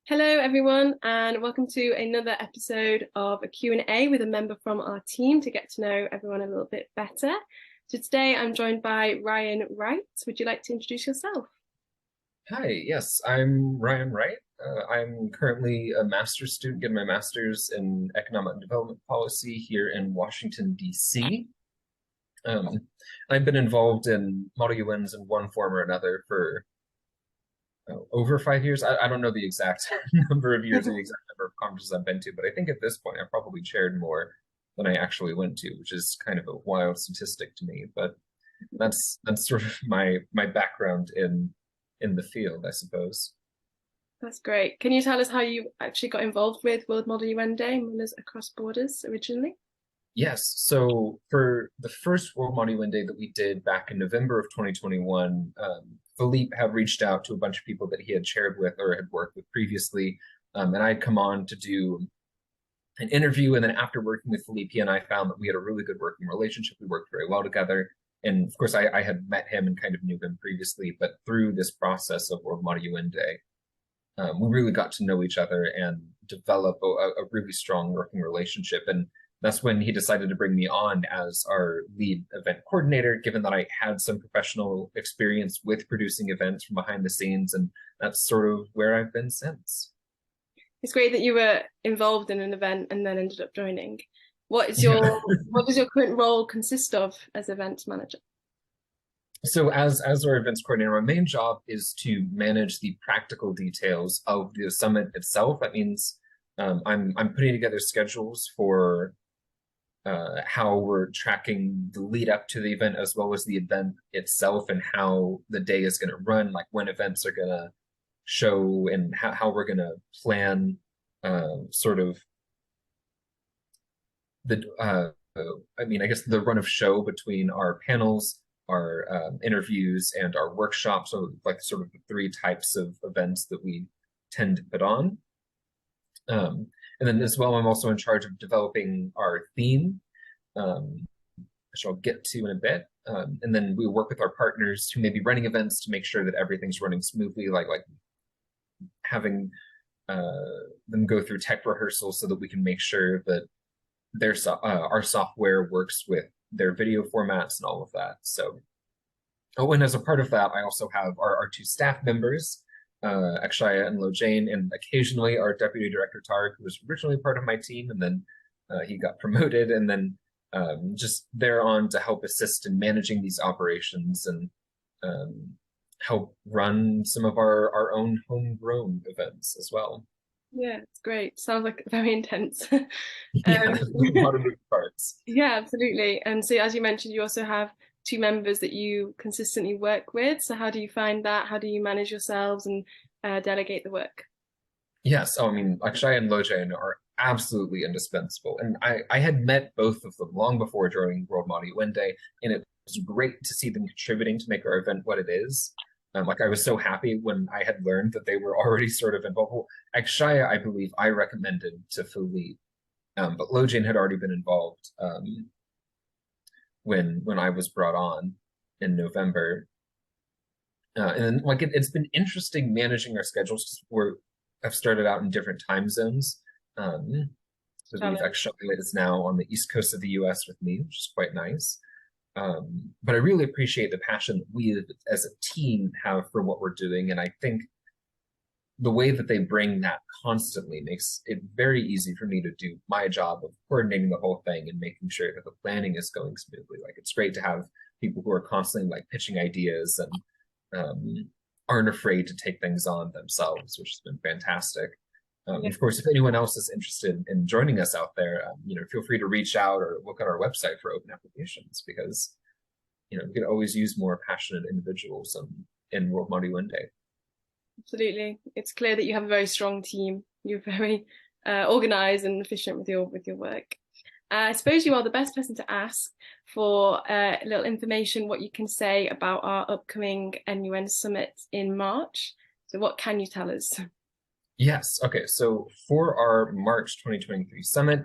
Hello everyone and welcome to another episode of a Q&A with a member from our team to get to know everyone a little bit better. So today I'm joined by Ryan Wright. Would you like to introduce yourself? Hi, yes, I'm Ryan Wright. I'm currently a master's student, getting my master's in economic development policy here in Washington, D.C. Um, I've been involved in Model UNs in one form or another for over 5 years. I don't know the exact number of years or the exact number of conferences I've been to, but I think at this point I probably chaired more than I actually went to, which is kind of a wild statistic to me. But that's sort of my background in the field, I suppose. That's great. Can you tell us how you actually got involved with World Model UN Day and MUNers across borders originally? Yes. So for the first World Model UN Day that we did back in November of 2021, Philippe had reached out to a bunch of people that he had chaired with or had worked with previously. And I'd come on to do an interview. And then after working with Philippe, he and I found that we had a really good working relationship. We worked very well together. And of course, I had met him and kind of knew him previously. But through this process of World Model UN Day, we really got to know each other and develop a really strong working relationship. And that's when he decided to bring me on as our lead event coordinator, given that I had some professional experience with producing events from behind the scenes. And that's sort of where I've been since. It's great that you were involved in an event and then ended up joining. What is Yeah. your what does your current role consist of as event manager? So as our events coordinator, my main job is to manage the practical details of the summit itself. That means I'm putting together schedules for how we're tracking the lead up to the event as well as the event itself and how the day is going to run, like when events are going to show and how we're going to plan sort of the I guess the run of show between our panels, our interviews, and our workshops. So like sort of the three types of events that we tend to put on. And then as well, I'm also in charge of developing our theme, which I'll get to in a bit. And then we work with our partners who may be running events to make sure that everything's running smoothly, like having them go through tech rehearsals so that we can make sure that our software works with their video formats and all of that. So, oh, and as a part of that, I also have our two staff members, Akshaya and Lojane, and occasionally our deputy director Tarek, who was originally part of my team, and then he got promoted, and then just they're on to help assist in managing these operations and help run some of our own homegrown events as well. Yeah, it's great. Sounds like very intense. Yeah, there's a lot of moving parts. Yeah, absolutely. And so, as you mentioned, you also have two members that you consistently work with. So, how do you find that? How do you manage yourselves and delegate the work? Yes, oh, I mean, Akshay and Lojain are absolutely indispensable. And I had met both of them long before joining World Model UN Day, and it was great to see them contributing to make our event what it is. Like I was so happy when I had learned that they were already sort of involved. Well, Akshaya, I believe I recommended to Philippe, but Lojain had already been involved when I was brought on in November. And then, like it's been interesting managing our schedules. I've started out in different time zones. So we've actually is now on the East Coast of the US with me, which is quite nice. But I really appreciate the passion that we as a team have for what we're doing. And I think the way that they bring that constantly makes it very easy for me to do my job of coordinating the whole thing and making sure that the planning is going smoothly. Like it's great to have people who are constantly like pitching ideas and aren't afraid to take things on themselves, which has been fantastic. Yeah, Of course, if anyone else is interested in joining us out there, feel free to reach out or look at our website for open applications because, we could always use more passionate individuals in World Model UN Day. absolutely. It's clear that you have a very strong team. You're very organized and efficient with your work. I suppose you are the best person to ask for a little information, what you can say about our upcoming MUN Summit in March. So what can you tell us? Yes. Okay. So for our March 2023 summit,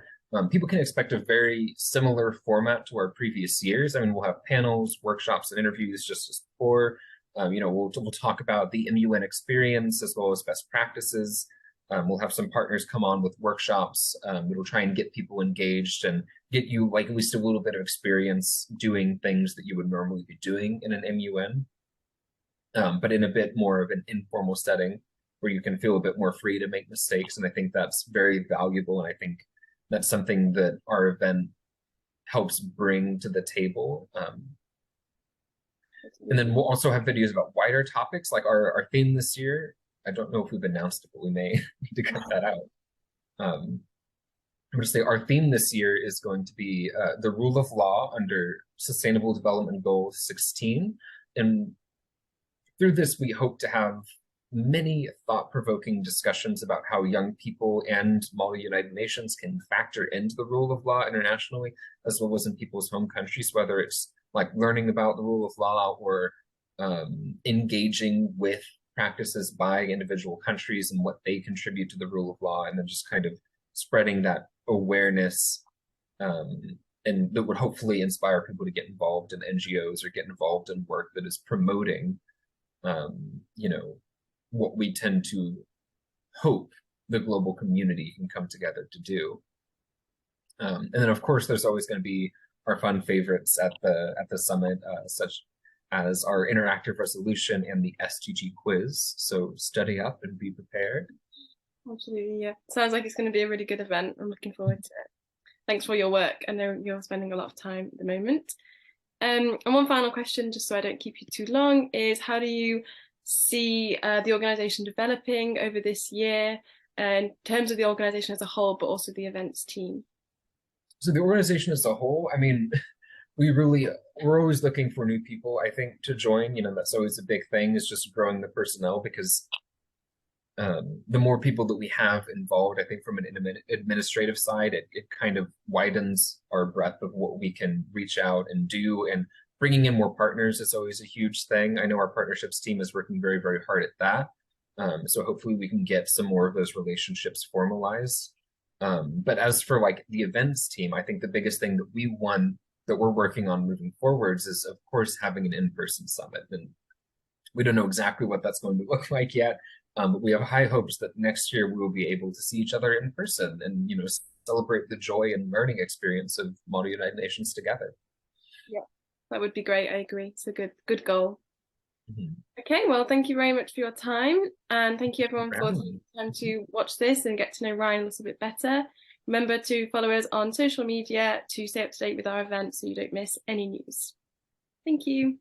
people can expect a very similar format to our previous years. I mean, we'll have panels, workshops, and interviews just as before. We'll talk about the MUN experience as well as best practices. We'll have some partners come on with workshops. It'll try and get people engaged and get you like at least a little bit of experience doing things that you would normally be doing in an MUN, but in a bit more of an informal setting where you can feel a bit more free to make mistakes. And I think that's very valuable. And I think that's something that our event helps bring to the table. And then we'll also have videos about wider topics, like our theme this year. I don't know if we've announced it, but we may need to cut that out. I'm going to say our theme this year is going to be the rule of law under Sustainable Development Goal 16. And through this, we hope to have many thought-provoking discussions about how young people and model United Nations can factor into the rule of law internationally, as well as in people's home countries, whether it's like learning about the rule of law or engaging with practices by individual countries and what they contribute to the rule of law, and then just kind of spreading that awareness, and that would hopefully inspire people to get involved in NGOs or get involved in work that is promoting, what we tend to hope the global community can come together to do. And then, of course, there's always going to be our fun favorites at the summit, such as our interactive resolution and the SDG quiz. So study up and be prepared. Absolutely, yeah. Sounds like it's going to be a really good event. I'm looking forward to it. Thanks for your work. I know you're spending a lot of time at the moment. And one final question, just so I don't keep you too long, is how do you see the organisation developing over this year in terms of the organisation as a whole, but also the events team? So the organization as a whole, I mean, we're always looking for new people, I think, to join. That's always a big thing, is just growing the personnel, because the more people that we have involved, I think from an administrative side, it kind of widens our breadth of what we can reach out and do. And bringing in more partners is always a huge thing. I know our partnerships team is working very, very hard at that. So hopefully we can get some more of those relationships formalized. But as for like the events team, I think the biggest thing that we're working on moving forwards is, of course, having an in-person summit. And we don't know exactly what that's going to look like yet. But we have high hopes that next year we will be able to see each other in person and, celebrate the joy and learning experience of Model United Nations together. Yeah, that would be great. I agree. It's a good goal. Mm-hmm. Okay, well, thank you very much for your time. And thank you everyone for taking time to watch this and get to know Ryan a little bit better. Remember to follow us on social media to stay up to date with our events so you don't miss any news. Thank you.